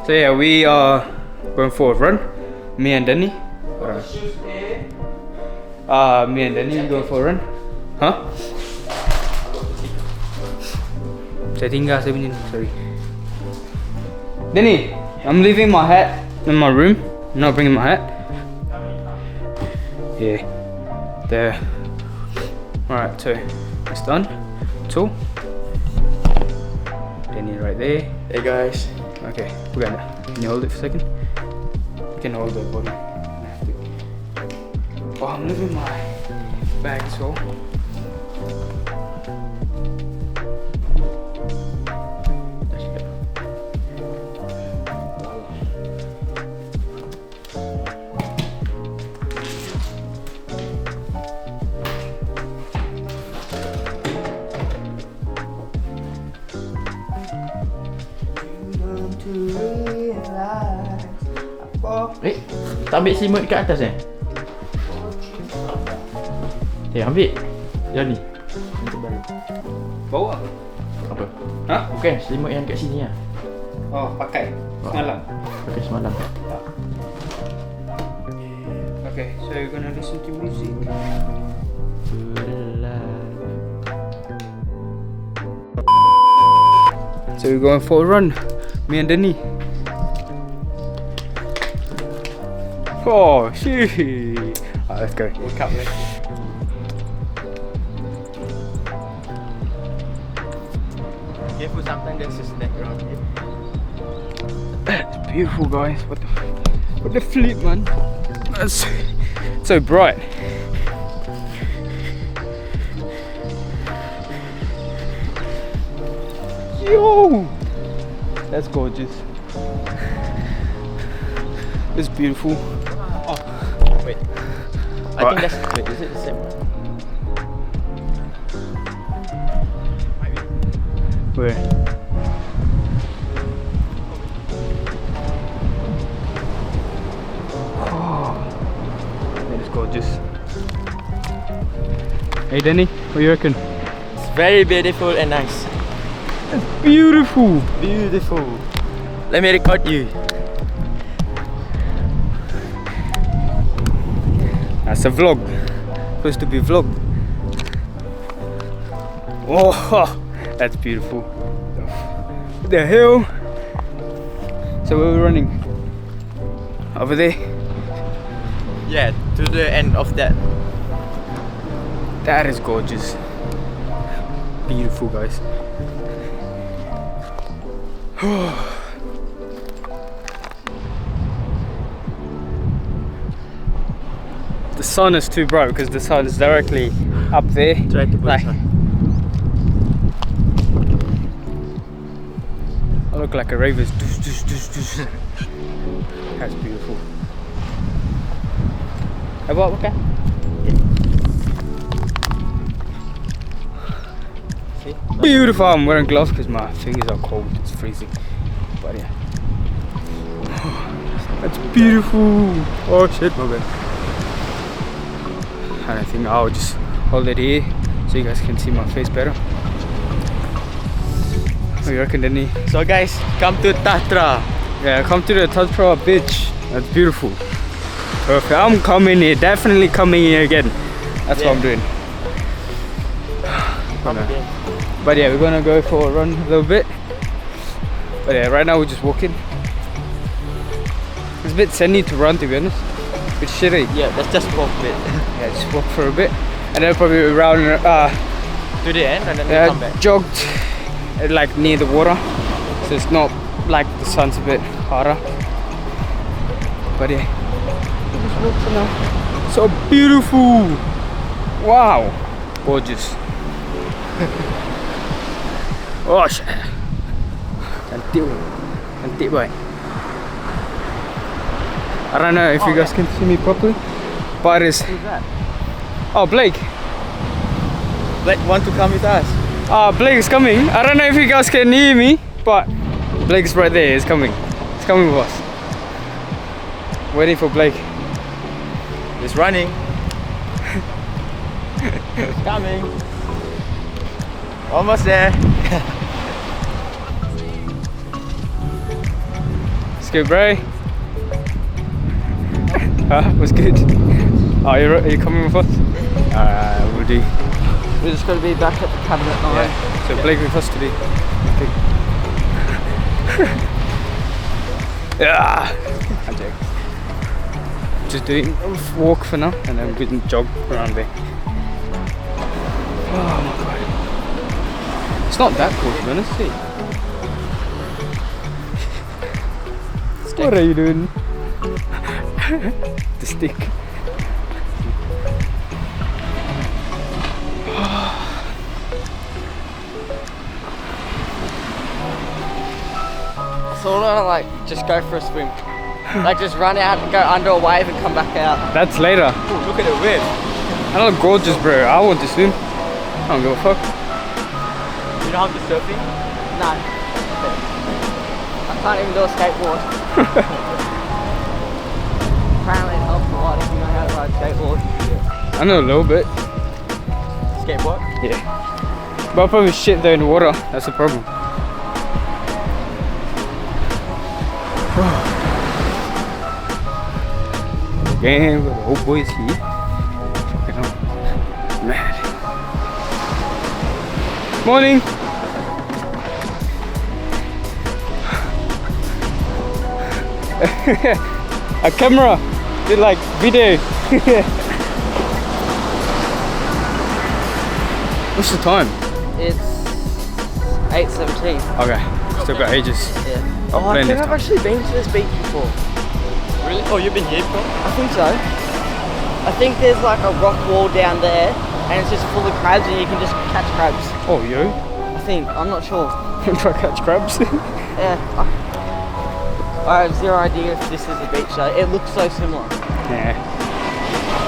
So yeah, we are going for a run. Me and Danny. Me and Danny going for a run. Huh? Saya tinggal saya punya ni, sorry. Danny, I'm leaving my hat in my room. I'm not bringing my hat. Yeah, there. Alright, so it's done. Two. Danny right there. Hey guys. Okay, we're gonna. Can you hold it for a second? You can hold the body. Oh, I'm leaving my bag as well. Tak ambil selimut dekat atas ambil. Yang ni. Untuk baru. Bawa Apa? Hah? Bukan, selimut yang kat sini lah. Oh, pakai semalam. Pakai semalam. Okay, so you're gonna listen to music. So we're going for a run, me and Danny. Oh, shit. Alright, let's go. Wake up, mate. Careful, sometimes there's a snack around here. It's beautiful, guys. What the flip, man? That's so bright. Yo, that's gorgeous. It's beautiful. Oh, wait. I think that's. Wait, is it the same one? Where? Oh, that is gorgeous. Hey Danny, what do you reckon? It's very beautiful and nice. It's beautiful. Beautiful. Let me record you. That's a vlog. Supposed to be vlog. Oh, that's beautiful. What the hell? So where are we running? Over there? Yeah, to the end of that. That is gorgeous. Beautiful, guys. The sun is too bright because the sun is directly up there. Try to put sun. I look like a raver. That's beautiful. About okay? See? Beautiful. I'm wearing gloves because my fingers are cold. It's freezing. But yeah. That's beautiful. Oh shit, my bad. And I think I'll just hold it here so you guys can see my face better. What do you reckon, Danny? So guys, come to Tatra. Yeah, come to the Tatra beach. That's beautiful. Perfect. I'm coming here. Definitely coming here again. That's what I'm doing. But yeah, we're gonna go for a run a little bit. But yeah, right now we're just walking. It's a bit sandy to run, to be honest. A bit shitty. Yeah, let's just walk a bit. Yeah, just walk for a bit, and then probably around To the end and then we'll come back. jogged like near the water, so it's not like the sun's a bit harder. But yeah, just walk for now. So beautiful! Wow, gorgeous. Oh shit, cantik boy. I don't know if you guys can see me properly, but it's. Who's that? Oh, Blake. Blake want to come with us. Blake is coming. I don't know if you guys can hear me, but Blake is right there. He's coming. He's coming with us. Waiting for Blake. He's running. He's coming. Almost there. It's good, bro. What's good? Oh, are you coming with us? We'll do. We're just going to be back at the cabin at 9. Yeah. So Blake with us today. Okay. I'm joking. Just doing a walk for now, and then we can jog around there. Oh my god. It's not that cool, to be honest. What are you doing? The stick. So I wanna like just go for a swim. Like just run out and go under a wave and come back out. That's later. Ooh, look at the wave. I look gorgeous, bro. I want to swim. I don't give a fuck. You don't have to surfing? No. I can't even do a skateboard. Apparently it helps a lot if you know how to ride a skateboard. I know a little bit. Skateboard? Yeah. But I'll probably shit there in the water. That's the problem. Game with the old boys here. You know, mad. Morning. A camera did like video. What's the time? It's 8:17. Okay, still got ages. Yeah. Oh, I think I've actually been to this beach before. Really? Oh, you've been here before? I think so. I think there's like a rock wall down there and it's just full of crabs and you can just catch crabs. Oh, yo. I think, I'm not sure. Try to catch crabs. Yeah. I have zero idea if this is a beach though. It looks so similar. Yeah.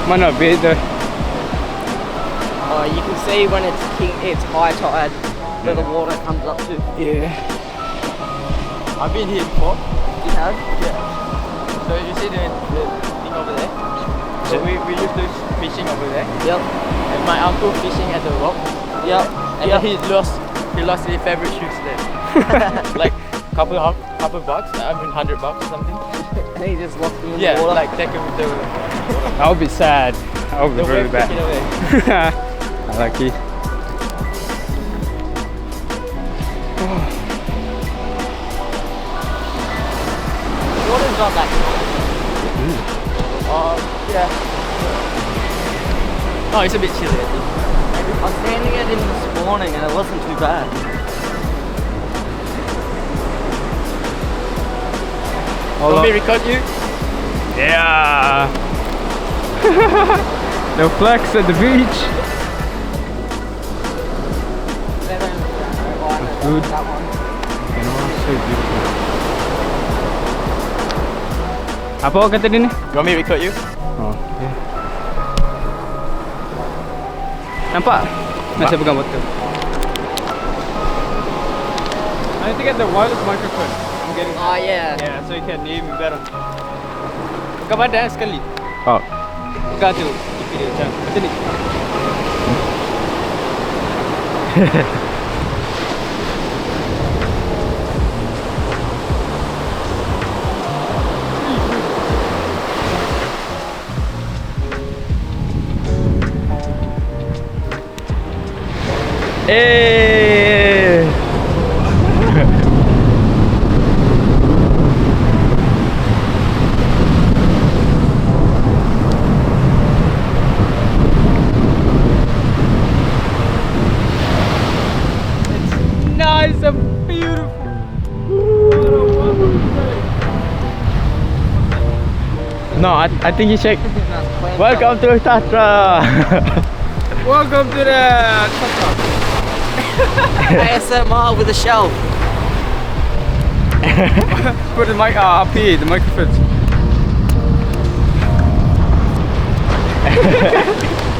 Might not be though. Oh, you can see when it's high tide where the water comes up to. Yeah. I've been here before. You have? Yeah. So you see the thing over there? So we used to fishing over there. Yep. And my uncle fishing at the rock. Yep. And then he lost his favorite shoes there. Like couple bucks, I mean $100 or something. And he just lost them in Yeah, the water. like take it with the I would be sad. I would be really wave bad. took it away. I like it. The water's not that cold. Yeah. Oh, it's a bit chilly, I think. I was standing it in this morning and it wasn't too bad. Hold Want me on. to record you? Yeah. The flex at the beach. Good. That one. You know, so beautiful. Apa kata dia ni? You want me to record you? Oh, okay. Nampak? Nak saya pegang botol. I need to get the wireless microphone. I'm getting. Oh yeah. Yeah, so you can hear me better. Pegang badan sekali. Oh. Pegang tu. Video macam ni. Hey! It's nice and beautiful. No, I think you check. Welcome to Tatra. Welcome to the Tatra. ASMR with a shelf. Put the mic up here, the microphone.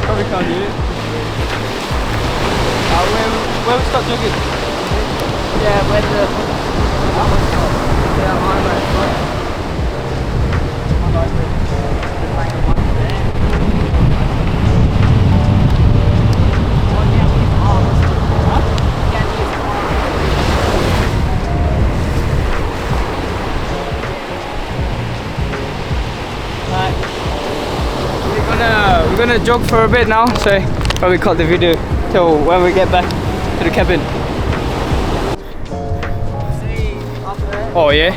Probably can't hear it. Where we start jogging? Yeah, when the gonna jog for a bit now, so probably cut the video till when we get back to the cabin. Oh yeah?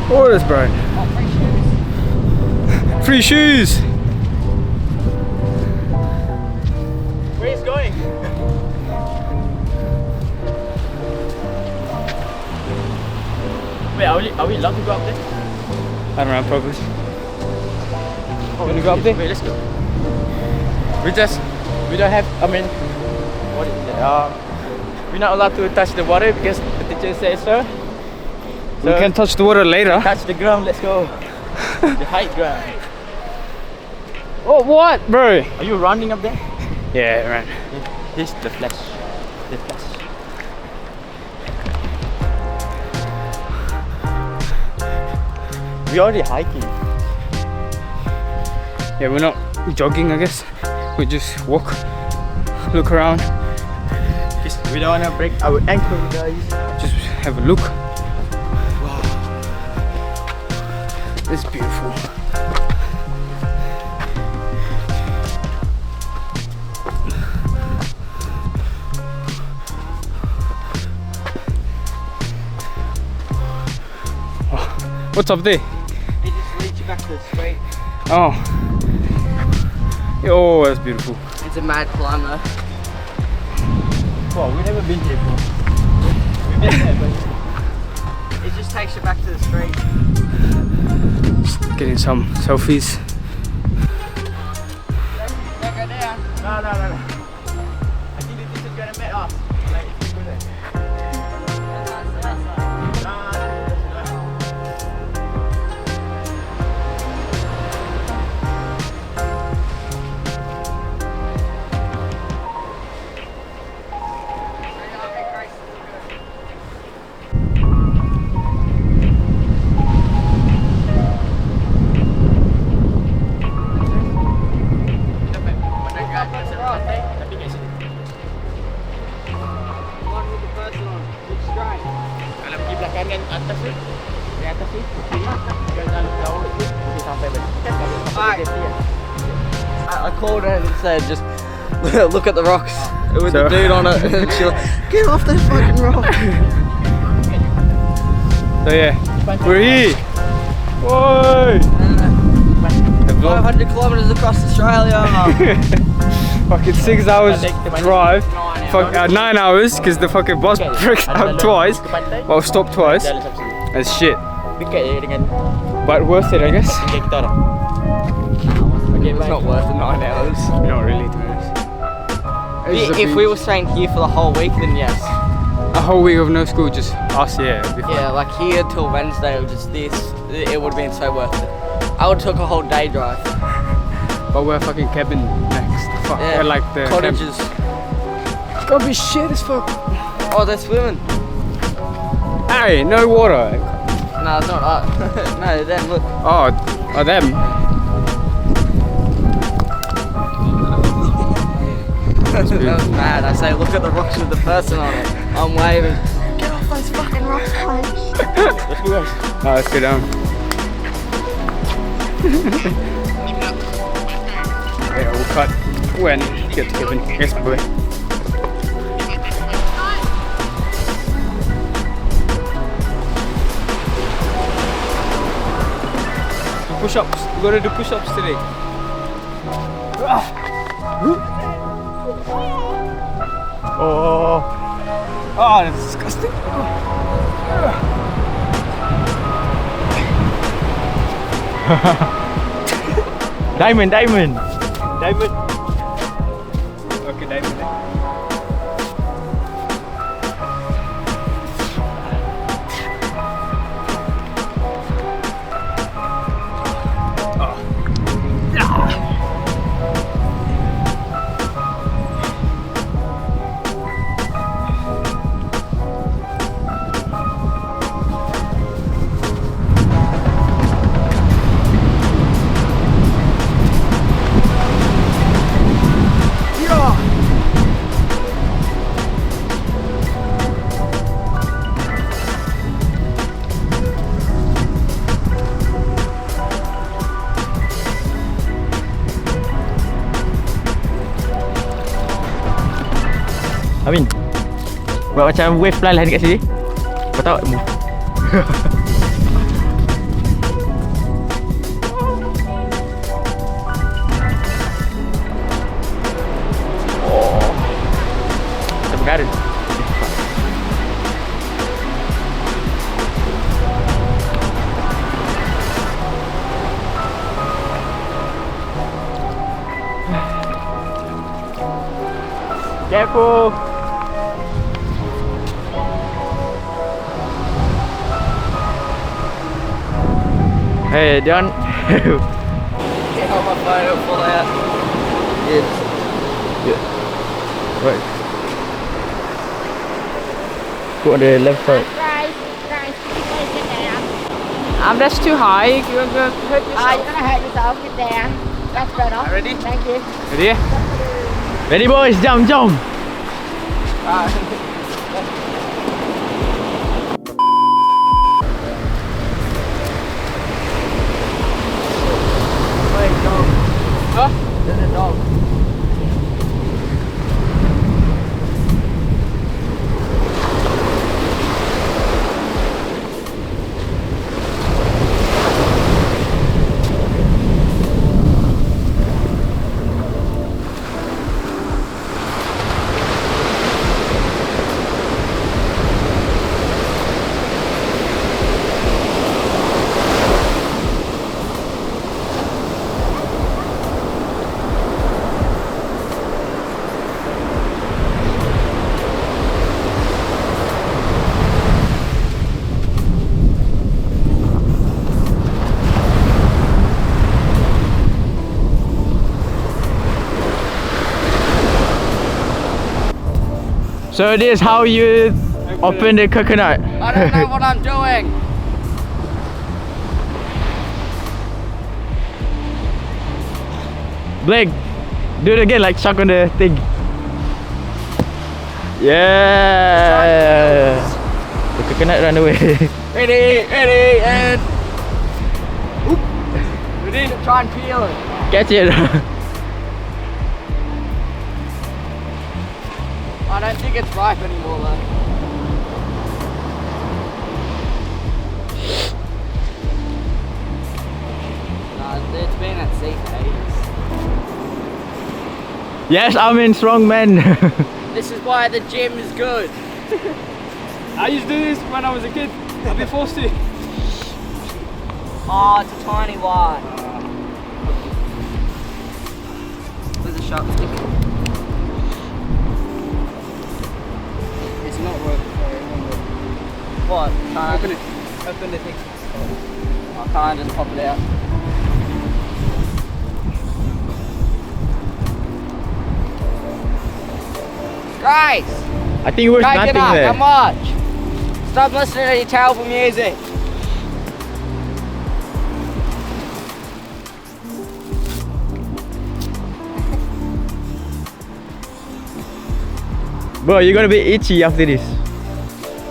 Oh, that's bright. Free shoes! Where is going? Wait, are we allowed to go up there? I don't know, probably. Wanna go up there? Wait, let's go. We don't have, I mean, what is it? We're not allowed to touch the water because the teacher says so. We can touch the water later. Touch the ground, let's go. The high ground. Oh, what, bro? Are you running up there? Yeah, right. This is the flash. The flash. We're already hiking. Yeah, we're not jogging, I guess. We just walk, look around, We don't want to break our ankle, guys. just have a look. Wow, it's beautiful. Oh, what's up there? It just leads you back to the street. Oh, oh, that's beautiful. It's a mad climb though. Wow, we've never been here before. We've been there, but It just takes you back to the street. Just getting some selfies. Don't go down. no. I think the teacher's gonna meet us. Like, if we go there. One with the person on. Looks great. Kalau pergi belah kanan atas tu, di atas tu, kiri, jangan jauh tu, boleh sampai balik. Kan kalau sampai Alright. dia kan. I called her and said, just look at the rocks with So- the dude on it. And she's like, get off that fucking rock. So yeah, we're here. Whoa! The vlog. 500 kilometers across Australia. Fucking 6 hours drive. Fuck, 9 hours because the fucking bus breaks up twice. Well, stopped twice. Jalan satu. That's shit. Dekat je dengan But worth it, I guess. tinggal kita orang. It's not worth the 9 hours. Not really, to be honest. It's just a If we beach. were staying here for the whole week, then yes. A whole week of no school, just us, yeah. it'd be fun. Yeah, like here till Wednesday or just this, it would have been so worth it. I would took a whole day drive. But we're fucking cabin next. Fuck, Yeah, like the cottages. Camp. It's gonna be shit as fuck. Oh, they're swimming. Hey, no water. No, it's not that. No, then look. Oh, them. That was mad. I say, look at the rocks with the person on it. I'm waving. Get off those fucking rocks, mate. Let's go guys. Oh, let's go down. Yeah, we'll cut when we get to cabin. Yes, boy. Push-ups. We gotta do push-ups today. Oh. Oh, that's disgusting. Diamond. Diamond. Okay, diamond. Amin, buat macam wave perlahan kat sini. Kau tahu move. Oh, macam bergaris. Careful. Hey, Dion. Get on my phone, it'll fall out. Yes. Yeah. Right. Put on the left side. That's too high. You're gonna hurt yourself. You're gonna hurt yourself. Get down. That's better. Ready? Thank you. Ready? Ready boys, jump, jump. Wait, dog. Huh? There's a dog. So this is how you open the coconut. I don't know what I'm doing. Blake, do it again, like chuck on the thing. Yeah. The coconut run away. Ready, and... Oop. Ready to try and peel it. Catch it. I don't think it's ripe anymore though. No, it's been at sea for ages. Yes, I'm in strong man. This is why the gym is good. I used to do this when I was a kid. I've been forced to. Oh, it's a tiny one. There's a sharp stick. It's not worth it. What? Open it. Open the thing. I can't just pop it out. Guys! I think it was nothing Coconut, there. how much? Stop listening to your terrible music. Bro, you're gonna be itchy after this.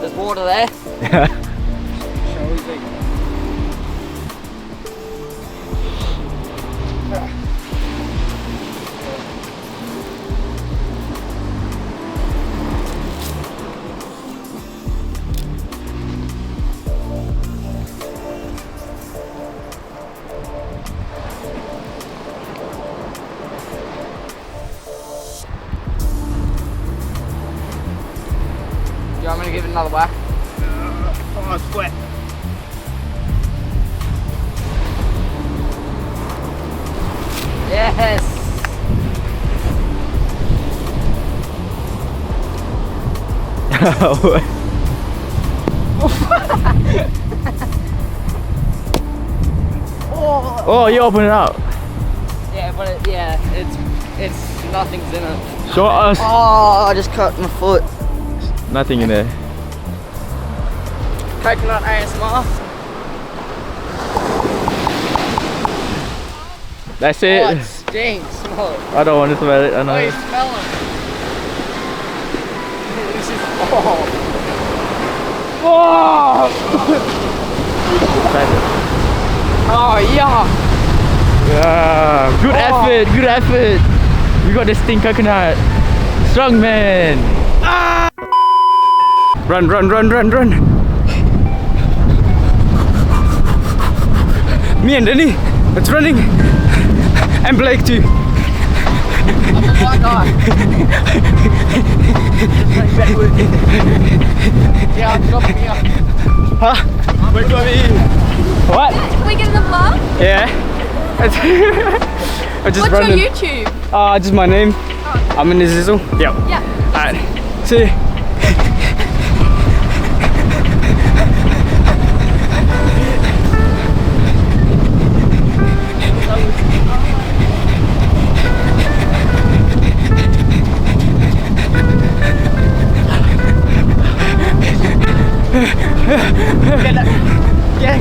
There's water there. Do you want me to give it another whack? Oh, it's wet. Yes! Oh, you open it up. Yeah, but it's nothing's in it. Show us. Oh, I just cut my foot. Nothing in there. Coconut ASMR. That's Oh, it. it stinks. Smell it. I don't want to smell it. I Oh, know. you smell it. This is Oh, yeah. Yeah. Good effort. Good effort. You got the stink coconut. Strong man. Ah! Run, run, run, run, run. Me and Danny, it's running. And Blake too. I'm a white guy. Yeah, I'm dropping here. Huh? Wait for me. What? Can we get in the vlog? Yeah. I just What's random. your YouTube? Just my name. I'm in the Zizzle. Yep. Yeah. Alright. See you. Yeah,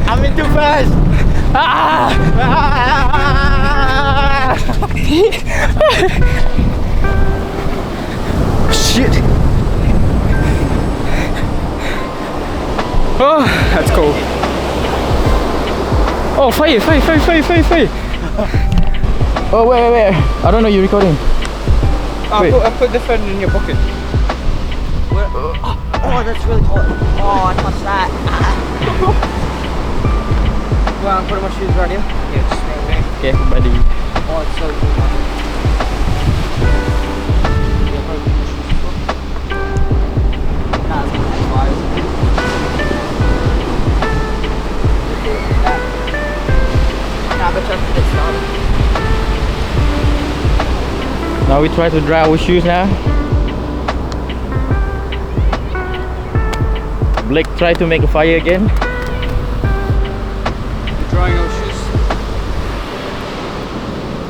I'm in too fast. Shit. Oh, that's cool. Oh, fire, fire, fire, fire, fire, fire. Oh wait. I don't know you're recording. I put the phone in your pocket. Oh, that's really hot. Oh, I touched that. Well, I'm putting my shoes right here. Yeah, just right there. Okay, buddy. Oh, it's so cool. Yeah, probably put my shoes before. Nah, it's not that fire. Nah, but just get started. Now we try to dry our shoes now. Blake try to make a fire again. Drying our shoes.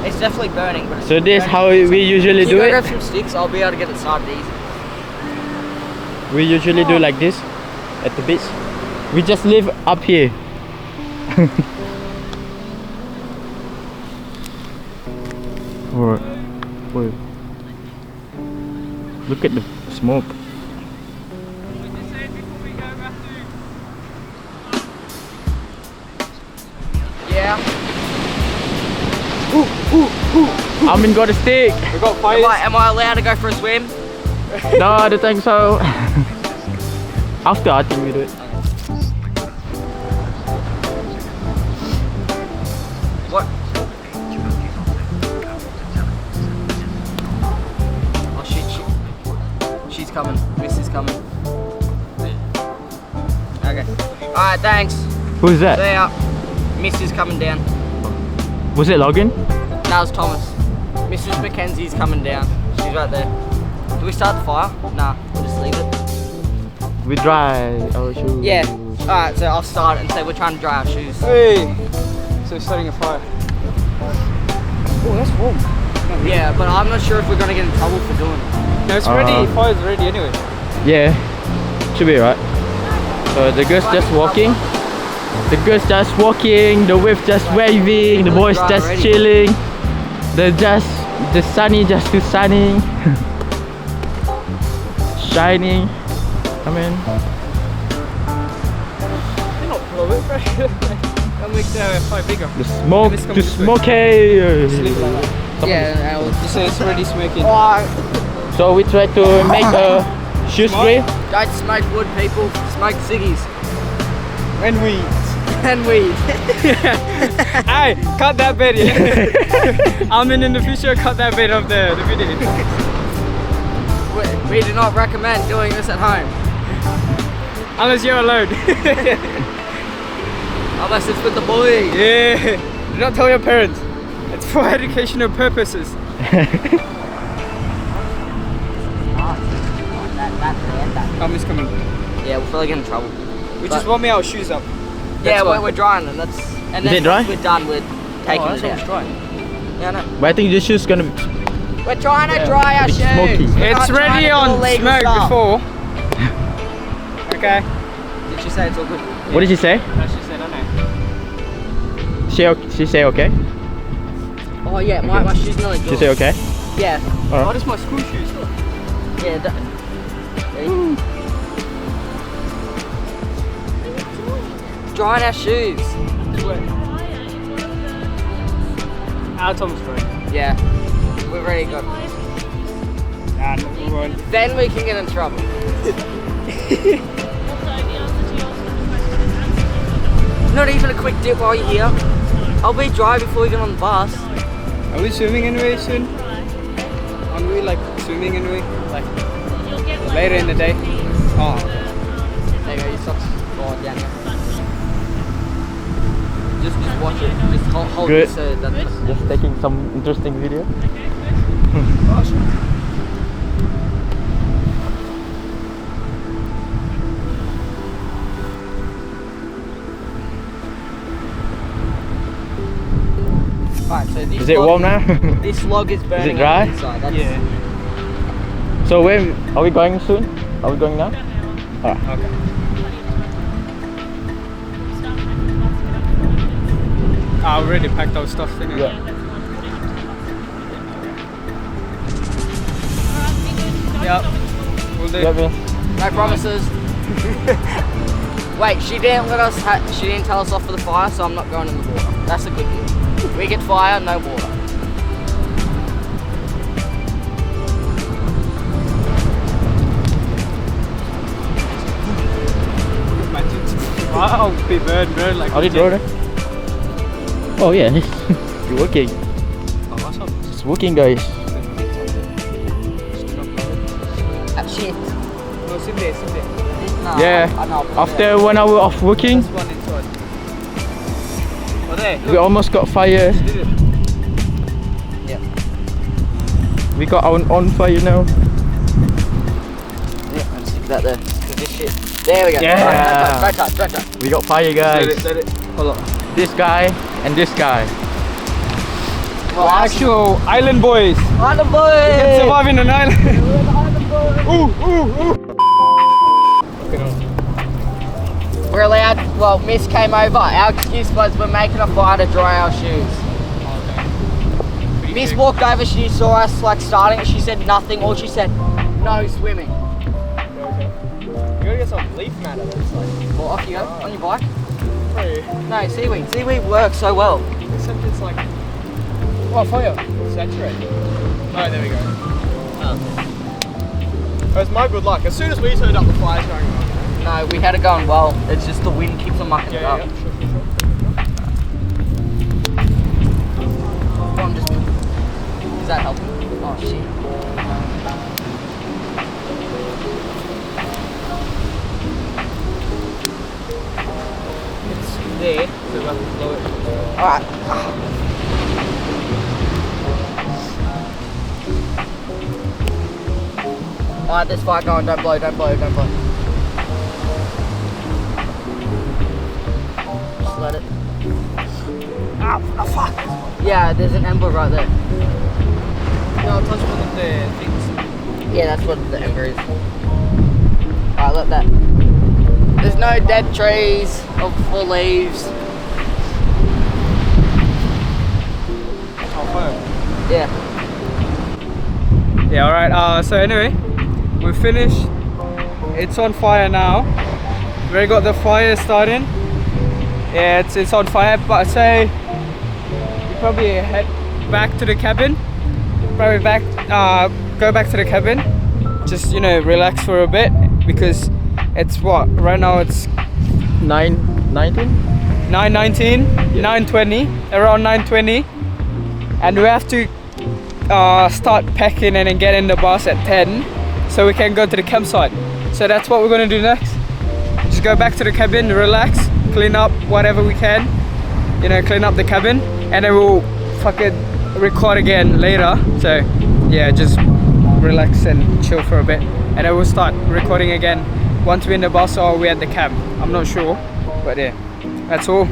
It's definitely burning, but it's So this is how we usually Can you do go grab it. some sticks? I'll be able to get it started easy. We usually do like this at the beach. We just live up here. Whoa. Look at the smoke. Yeah. Amin got a stick. We got fires. Am I allowed to go for a swim? No, I don't think so. After I think we do it. What? Oh shit, she's coming. Miss is coming. Okay. Alright, thanks. Who's that? See ya. Miss is coming down. Was it Logan? That was Thomas. Mrs. Mackenzie's coming down. She's right there. Do we start the fire? Nah, we'll just leave it. We dry our shoes. Yeah. Alright, so I'll start it and say we're trying to dry our shoes. Hey. So we're starting a fire. Oh, that's warm. Yeah, but I'm not sure if we're gonna get in trouble for doing it. No, it's ready. Fire's ready anyway. Yeah, should be right. So the girls just walking. The girls just walking. The wave just waving. The boys just chilling. The sunny just too sunny. Shining. I mean, They're not blowing, bro. That makes the fire bigger. the smoke, Let's come the this way. smoky. Just leave it like that. Yeah, Just say it's already smoking. So we try to make a shoe spray. don't smoke wood, people. Smoke ciggies. And weed. And weed. Hey, cut that bit. Yeah. I'm in the future. Cut that bit of the video. We do not recommend doing this at home. Unless you're alone. Unless it's with the boys. Yeah. Do not tell your parents. It's for educational purposes. Is coming. Yeah, we'll probably get in trouble. We just want me our shoes up. Yeah, why. we're drying them. That's and Is then it dry? once we're done, we're taking it out. dry. Yeah, no. But I think the shoe's gonna be We're trying to dry our It's shoes. smoky. We're It's not trying ready to do on illegal smoke stuff. before. Okay. Did she say it's all good? What did she say? No, she said, I know. She say okay? Oh yeah, my shoes nearly good. She say okay? Yeah. Oh, that's my school shoes. Yeah. Drying our shoes. Our Tom's phone. Yeah. We've already got. And one. Then we can get in trouble. Not even a quick dip while you're here. I'll be dry before we get on the bus. Are we swimming anyway soon? Are we like swimming anyway? Like later in the day? Oh. There you go, your socks fall down here. Just watch it. Just hold Good. this. Just taking some interesting video. Alright, so this Is it warm now? This log is burning. Is it dry? On the inside. That's Yeah. So when are we going soon? Are we going now? Alright. Okay. I already packed our stuff in it. Yeah. Yep. We'll do. Yeah, man. No promises. Wait, she didn't let us. She didn't tell us off for the fire, so I'm not going in the water. That's a good news. We get fire, no water. Wow, be burn like. Are you doing it? Oh yeah, you're working. Oh, what's up? It's working, guys. Shit. No, sit there, sit there. No, Yeah. I know, After 1 hour of working, There's one inside. Oh, there. we almost got fire. Did it. Yeah. We got on fire now. Yeah, I'm stick that there. 'Cause this shit. There we go. Yeah. Right touch. We got fire, guys. Let it. Hold on. This guy and this guy. Well, Actual island boys. on the Can boy. survive in an island. Ooh. We're allowed. Well, Miss came over. Our excuse was we're making a fire to dry our shoes. Miss walked over. She saw us like starting. She said nothing. All she said, no swimming. You gotta get some leaf matter that's like. Well, off you go on your bike. Pretty. No, seaweed. Seaweed works so well. Except it's like What for you? saturated. Oh, there we go. That's my good luck. As soon as we turned up, the fire's going on. No, we had it going well. It's just the wind keeps on mucking it up. Sure. Come on, just. Is that helping? Oh shit. It's there, so we have to blow it. Alright. Alright, there's fire going. Don't blow. Just let it. Ah, fuck. Yeah, there's an ember right there. No, touch one of the things. Yeah, that's what the ember is. Alright, let that. There's no dead trees or full leaves. Oh, fire. Yeah. Yeah, alright. So anyway, we finished. It's on fire now. We already got the fire starting. Yeah, it's on fire, but I'd say we probably head back to the cabin. Go back to the cabin. Just, you know, relax for a bit because it's what? Right now it's 9:19. 9:19, 9:20, around 9:20, and we have to start packing and then get in the bus at 10 so we can go to the campsite. So that's what we're gonna do next. Just go back to the cabin, relax, clean up whatever we can, you know, clean up the cabin, and then we'll fucking record again later. So yeah, just relax and chill for a bit, and then we'll start recording again once we're in the bus or we're at the camp. I'm not sure, but yeah, that's all.